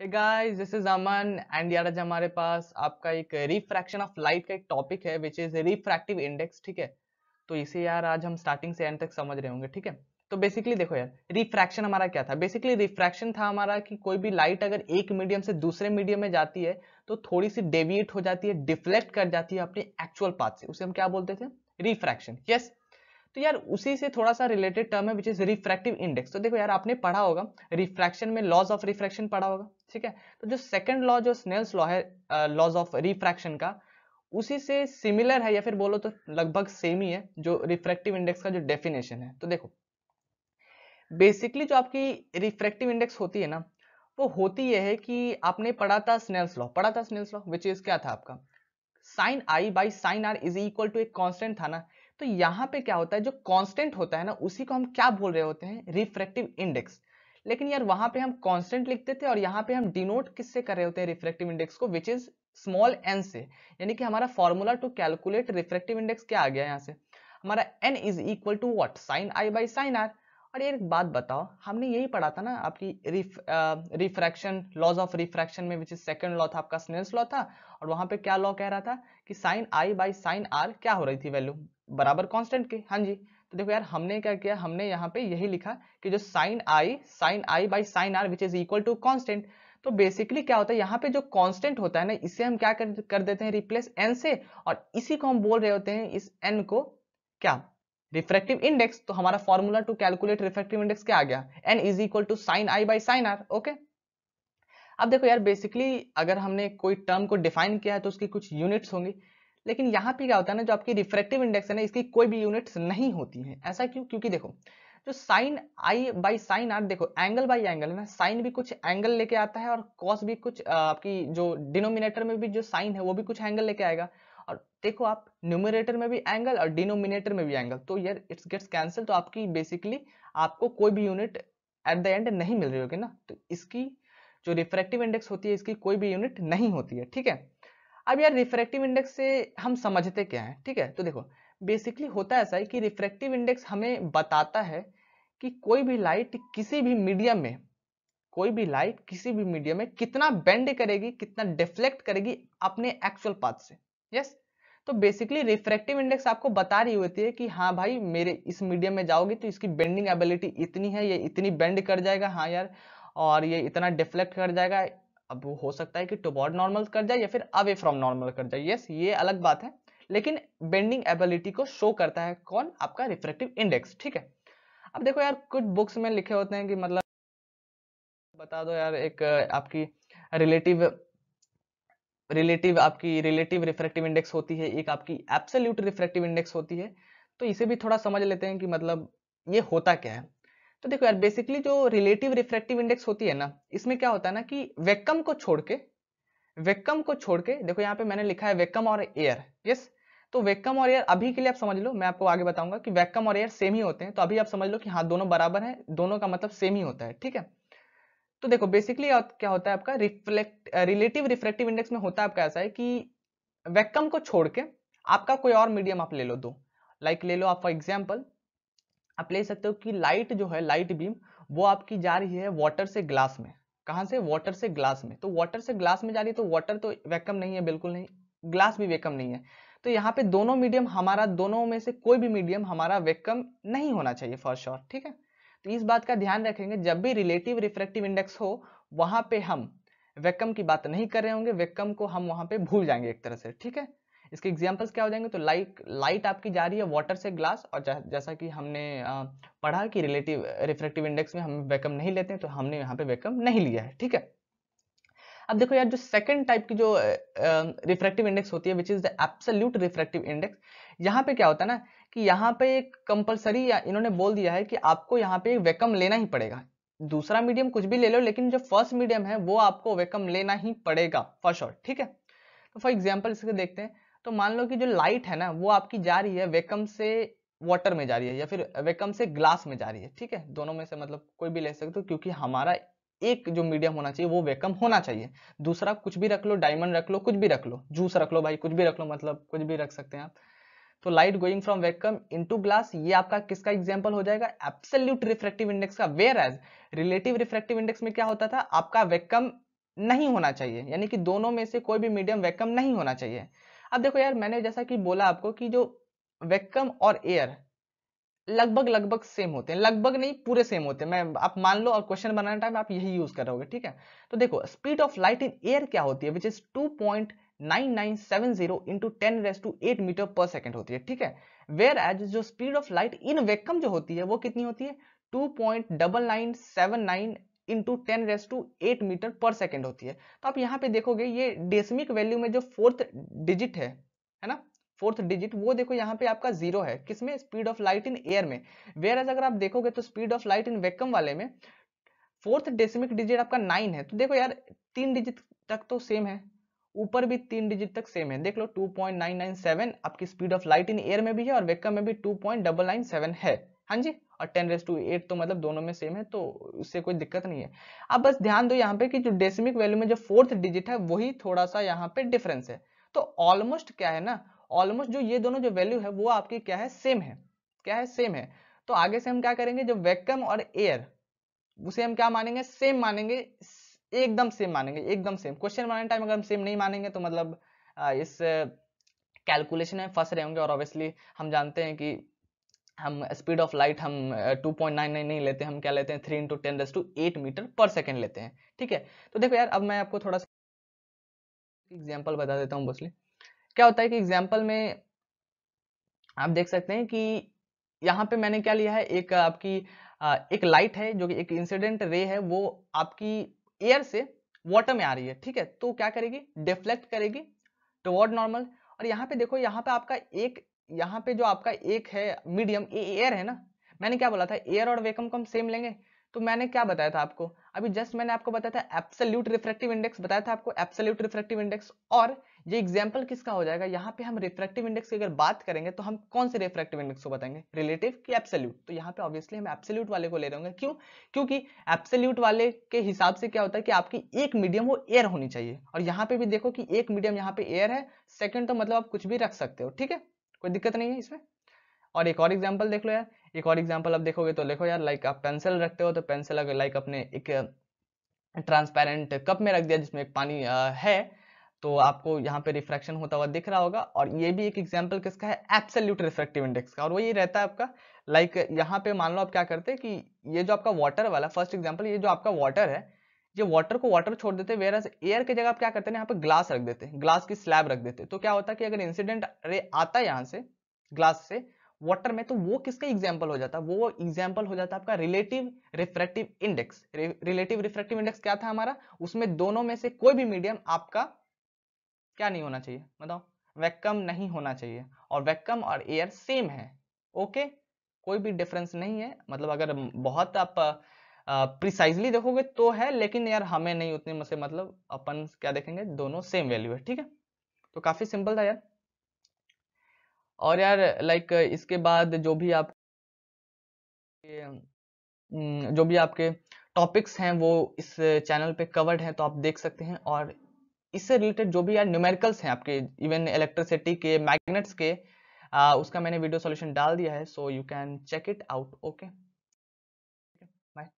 Hey guys, this is Aman and यार आज हमारे पास आपका एक रिफ्रैक्शन ऑफ लाइट का एक टॉपिक है विच इज रिफ्रैक्टिव इंडेक्स। ठीक है, तो इसे यार आज हम स्टार्टिंग से एंड तक समझ रहे होंगे। ठीक है, तो बेसिकली देखो यार, रिफ्रैक्शन हमारा क्या था। बेसिकली रिफ्रैक्शन था हमारा कि कोई भी लाइट अगर एक मीडियम से दूसरे मीडियम में जाती है तो थोड़ी सी डेविएट हो जाती है, डिफ्लेक्ट कर जाती है अपने एक्चुअल पाथ से, उसे हम क्या बोलते थे, रिफ्रैक्शन। यस, तो यार उसी से थोड़ा सा रिलेटेड टर्म है विच इज रिफ्रैक्टिव इंडेक्स। तो देखो यार, आपने पढ़ा होगा रिफ्रैक्शन में लॉज ऑफ रिफ्रैक्शन पढ़ा होगा। ठीक है, तो जो सेकंड लॉ जो स्नेल्स लॉ है, लॉज ऑफ रिफ्रैक्शन का, उसी से सिमिलर है या फिर बोलो तो लगभग सेम ही है जो रिफ्रैक्टिव इंडेक्स का जो डेफिनेशन है। तो देखो बेसिकली जो आपकी रिफ्रैक्टिव इंडेक्स होती है ना, वो होती यह है कि आपने पढ़ा था स्नेल्स लॉ, पढ़ा था स्नेल्स लॉ विच इज क्या था आपका, sine i by sine r is equal to एक कांस्टेंट था ना। तो यहाँ पे क्या होता है, जो कांस्टेंट होता है ना उसी को हम क्या बोल रहे होते हैं, रिफ्रैक्टिव इंडेक्स। लेकिन यार वहां पे हम कांस्टेंट लिखते थे और यहाँ पे हम डिनोट किससे कर रहे होते हैं रिफ्रैक्टिव इंडेक्स को, विच इज स्मॉल एन से। यानी कि हमारा formula to calculate refractive index क्या आ गया यहाँ से, हमारा n is equal to what, sine i by sine r. और यार एक बात बताओ, हमने यही पढ़ा था ना आपकी रिफ्रैक्शन, लॉज ऑफ रिफ्रैक्शन में, विच इज सेकंड लॉ था आपका, स्नेल्स लॉ था। और वहां पे क्या लॉ कह रहा था कि sine i by sine r क्या हो रही थी, वैल्यू बराबर कांस्टेंट के। हाँ जी, तो देखो यार हमने क्या किया, हमने यहाँ पे यही लिखा कि जो sine i by sine r which is equal to constant. तो बेसिकली क्या होता है, यहाँ पे जो कांस्टेंट होता है ना, इसे हम क्या कर देते हैं, रिप्लेस एन से। और इसी को हम बोल रहे होते हैं, इस एन को क्या, रिफ्रैक्टिव इंडेक्स। तो हमारा formula to calculate refractive index क्या आ गया, n is equal to sine i by sine r. Okay, अब देखो यार बेसिकली अगर हमने कोई टर्म को डिफाइन किया है तो उसकी कुछ यूनिट्स होंगी। लेकिन यहाँ पे क्या होता है ना, जो आपकी रिफ्रैक्टिव इंडेक्स है ना, इसकी कोई भी यूनिट्स नहीं होती है। ऐसा क्यों, क्योंकि देखो जो sine i by sine r, देखो एंगल बाई एंगल है ना, साइन भी कुछ एंगल लेके आता है और कॉस भी कुछ, आपकी जो डिनोमिनेटर में भी जो साइन है वो भी कुछ एंगल लेके आएगा। और देखो आप न्यूमरेटर में भी एंगल और डिनोमिनेटर में भी एंगल, तो यार इट्स गेट्स कैंसिल, तो आपकी बेसिकली आपको कोई भी यूनिट एट द एंड नहीं मिल रही होगी ना। तो इसकी जो रिफ्रैक्टिव इंडेक्स होती है इसकी कोई भी यूनिट नहीं होती है। ठीक है, अब यार रिफ्रैक्टिव इंडेक्स से हम समझते क्या है। ठीक है, तो देखो बेसिकली होता ऐसा है कि रिफ्रैक्टिव इंडेक्स हमें बताता है कि कोई भी लाइट किसी भी मीडियम में, कोई भी लाइट किसी भी मीडियम में कितना बेंड करेगी, कितना डिफ्लेक्ट करेगी अपने एक्चुअल पाथ से। यस, तो बेसिकली रिफ्रैक्टिव इंडेक्स आपको बता रही होती है कि हाँ भाई मेरे इस मीडियम में जाओगी तो इसकी बेंडिंग एबिलिटी इतनी है, ये इतनी बेंड कर जाएगा, हाँ यार, और ये इतना डिफ्लेक्ट कर जाएगा। अब वो हो सकता है कि टुवर्ड नॉर्मल कर जाए या फिर अवे फ्रॉम नॉर्मल कर जाए, यस ये अलग बात है। लेकिन बेंडिंग एबिलिटी को शो करता है कौन, आपका रिफ्रैक्टिव इंडेक्स। ठीक है, अब देखो यार कुछ बुक्स में लिखे होते हैं कि मतलब बता दो यार एक आपकी रिलेटिव रिलेटिव आपकी रिलेटिव रिफ्रैक्टिव इंडेक्स होती है, एक आपकी एब्सोल्यूट रिफ्रैक्टिव इंडेक्स होती है। तो इसे भी थोड़ा समझ लेते हैं कि मतलब ये होता क्या है। तो देखो यार बेसिकली जो रिलेटिव रिफ्रैक्टिव इंडेक्स होती है ना, इसमें क्या होता है ना कि वैक्यूम को छोड़ के देखो यहाँ पे मैंने लिखा है वैक्यूम और एयर। यस, तो वैक्यूम और एयर अभी के लिए आप समझ लो, मैं आपको आगे बताऊंगा कि वैक्यूम और एयर सेम ही होते हैं। तो अभी आप समझ लो कि हाँ दोनों बराबर हैं, दोनों का मतलब सेम ही होता है। ठीक है, तो देखो बेसिकली क्या होता है आपका रिलेटिव रिफ्रैक्टिव इंडेक्स में होता है आपका ऐसा है कि वैक्यूम को छोड़ के आपका कोई और मीडियम आप ले लो, दो लाइक ले लो आप, फॉर एग्जांपल आप ले सकते हो कि लाइट जो है, लाइट बीम, वो आपकी जा रही है वाटर से ग्लास में। कहां से, वाटर से ग्लास में। तो वाटर से ग्लास में जा रही है तो वाटर तो वैक्यूम नहीं है, बिल्कुल नहीं, ग्लास भी वैक्यूम नहीं है। तो यहाँ पे दोनों मीडियम हमारा, दोनों में से कोई भी मीडियम हमारा वैक्यूम नहीं होना चाहिए फॉर श्योर। ठीक है, तो इस बात का ध्यान रखेंगे जब भी रिलेटिव रिफ्रैक्टिव इंडेक्स हो, वहां पे हम वैक्यूम की बात नहीं कर रहे होंगे, वैक्यूम को हम वहां पे भूल जाएंगे एक तरह से। ठीक है, इसके एग्जांपल्स क्या हो जाएंगे, तो लाइट आपकी जा रही है वाटर से ग्लास, और जैसा कि हमने पढ़ा कि रिलेटिव रिफ्रैक्टिव इंडेक्स में हम वैक्यूम नहीं लेते हैं, तो हमने यहाँ पे वैक्यूम नहीं लिया है। ठीक है, अब देखो यार जो सेकंड टाइप की जो रिफ्रैक्टिव इंडेक्स होती है which is the absolute refractive index, यहाँ पे क्या होता है ना कि यहाँ पे एक कंपलसरी, या इन्होंने बोल दिया है कि आपको यहाँ पे वैक्यूम लेना ही पड़ेगा। दूसरा मीडियम कुछ भी ले लो, लेकिन जो फर्स्ट मीडियम है वो आपको वैक्यूम लेना ही पड़ेगा फॉर श्योर। ठीक है, तो फॉर एग्जाम्पल इसको देखते हैं। तो मान लो कि जो लाइट है ना वो आपकी जा रही है वैक्यूम से वाटर में जा रही है या फिर वैक्यूम से ग्लास में जा रही है। ठीक है, दोनों में से मतलब कोई भी ले सकते हो, क्योंकि हमारा एक जो मीडियम होना चाहिए वो वैक्यूम होना चाहिए। दूसरा कुछ भी रख लो, डायमंड रख लो, कुछ भी रख लो, जूस रख लो भाई, कुछ भी रख लो, मतलब कुछ भी रख सकते हैं आप। तो light going from vacuum into glass, ये आपका किसका एग्जांपल हो जाएगा, एब्सोल्यूट रिफ्रैक्टिव इंडेक्स का। Whereas relative refractive index में क्या होता था, आपका वैक्यूम नहीं होना चाहिए, यानी कि दोनों में से कोई भी मीडियम वैक्यूम नहीं होना चाहिए। अब देखो यार, मैंने जैसा कि बोला आपको कि जो वैक्यूम और एयर लगभग लगभग सेम होते हैं, लगभग नहीं पूरे सेम होते हैं। मैं आप मान लो, और क्वेश्चन बनाने टाइम आप यही यूज करोगे, ठीक है। तो देखो speed of light in air क्या होती है, विच इज 2.9970 इंटू 10⁸ मीटर पर सेकेंड होती है, ठीक है। वेयर एज जो speed of light in vacuum जो होती है वो कितनी होती है, 2.9979 इंटू 10⁸ मीटर पर सेकेंड होती है। तो आप यहाँ पे देखोगे ये डेसिमिक वैल्यू में जो फोर्थ डिजिट है ना, फोर्थ डिजिट, वो देखो यहाँ पे आपका 0 है, किसमें, speed of light in air में। वेयर एज अगर आप देखोगे तो speed of light in vacuum वाले में फोर्थ डेसिमिक डिजिट आपका 9 है। तो देखो यार 3 डिजिट तक तो सेम है, ऊपर भी 3 डिजिट तक सेम है, देख लो 2.997 आपकी speed of light in air में भी है और वैक्यूम में भी 2.997 है। हाँ जी, और 10⁸ तो मतलब दोनों में सेम है, तो उससे कोई दिक्कत नहीं है। अब बस ध्यान दो यहाँ पे कि जो डेसिमिक वैल्यू में जो फोर्थ डिजिट है वही थोड़ा सा यहाँ पे डिफरेंस है। तो ऑलमोस्ट क्या है ना, ऑलमोस्ट जो ये दोनों जो वैल्यू है वो आपकी क्या है, सेम है। क्या है, सेम है। तो आगे से हम क्या करेंगे, जो वैक्यूम और एयर उसे हम क्या मानेंगे, सेम मानेंगे, एकदम सेम मानेंगे, एकदम सेम। क्वेश्चन बनाने टाइम अगर हम सेम नहीं मानेंगे तो मतलब इस कैलकुलेशन में फंस रहे होंगे। और ऑब्वियसली हम जानते हैं कि हम स्पीड ऑफ लाइट हम 2.99 नहीं लेते, हम क्या लेते हैं 3 इंटू 10⁸ मीटर पर सेकेंड लेते हैं, ठीक है। तो देखो यार, अब मैं आपको थोड़ा सा एग्जाम्पल बता देता हूँ। मोस्टली क्या होता है कि एग्जाम्पल में आप देख सकते हैं कि यहाँ पे मैंने क्या लिया है, एक आपकी एक लाइट है जो कि एक इंसिडेंट रे है, वो आपकी एयर से वाटर में आ रही है, ठीक है। तो क्या करेगी, डिफ्लेक्ट करेगी टुवर्ड नॉर्मल। और यहाँ पे देखो, यहाँ पे आपका एक, यहाँ पे जो आपका एक है मीडियम, एयर है ना। मैंने क्या बोला था, एयर और वैक्यूम को हम सेम लेंगे। तो मैंने क्या बताया था आपको, अभी जस्ट मैंने आपको बताया था एब्सोल्यूट रिफ्रैक्टिव इंडेक्स, बताया था आपको एब्सोल्यूट रिफ्रैक्टिव इंडेक्स। और ये एग्जाम्पल किसका हो जाएगा, यहाँ पे हम रिफ्रैक्टिव इंडेक्स की अगर बात करेंगे तो हम कौन से रिफ्रैक्टिव इंडेक्स को बताएंगे, रिलेटिव कि एब्सोल्यूट। तो यहाँ पे ऑब्वियसली हम एब्सोल्यूट वाले को ले रहे होंगे, क्यों, क्योंकि एब्सोल्यूट वाले के हिसाब से क्या होता है कि आपकी एक मीडियम वो एयर होनी चाहिए। और यहाँ पे भी देखो कि एक मीडियम यहाँ पे एयर है, सेकंड तो मतलब आप कुछ भी रख सकते हो, ठीक है, कोई दिक्कत नहीं है इसमें। और एक और एग्जाम्पल देख लो यार, एक और एग्जाम्पल अब देखोगे तो देखो यार, लाइक आप पेंसिल रखते हो, तो पेंसिल अगर लाइक अपने एक ट्रांसपेरेंट कप में रख दिया जिसमें एक पानी है, तो आपको यहाँ पे रिफ्रैक्शन होता हुआ दिख रहा होगा। और ये भी एक एग्जांपल किसका है, एब्सोल्यूट रिफ्रैक्टिव इंडेक्स का। और वो ये रहता है आपका, लाइक यहाँ पे मान लो आप क्या करते हैं कि ये जो आपका वाटर वाला फर्स्ट एग्जांपल, ये जो आपका वाटर है, ये वाटर को वाटर छोड़ देते, वेयर एयर की जगह आप क्या करते हैं, यहाँ पे ग्लास रख देते हैं, ग्लास की स्लैब रख देते। तो क्या होता है कि अगर इंसिडेंट रे आता है यहाँ से ग्लास से वाटर में, तो वो किसका एग्जाम्पल हो जाता है, वो एग्जाम्पल हो जाता है आपका relative refractive index. Relative refractive index क्या था हमारा, उसमें दोनों में से कोई भी मीडियम आपका क्या नहीं होना चाहिए, बताओ, वैक्यूम नहीं होना चाहिए। और वैक्यूम और एयर सेम है, ओके, कोई भी डिफरेंस नहीं है। मतलब अगर बहुत आप प्रिसाइजली देखोगे तो है, लेकिन यार हमें नहीं उतने से मतलब, अपन क्या देखेंगे, दोनों सेम वैल्यू है, ठीक है। तो काफी सिंपल था यार। और यार लाइक इसके बाद जो भी आपके टॉपिक्स हैं वो इस चैनल पे कवर्ड हैं, तो आप देख सकते हैं। और इससे रिलेटेड जो भी यार न्यूमेरिकल्स हैं आपके, इवन इलेक्ट्रिसिटी के, मैग्नेट्स के, उसका मैंने वीडियो सॉल्यूशन डाल दिया है, so you can check it out, okay. Bye.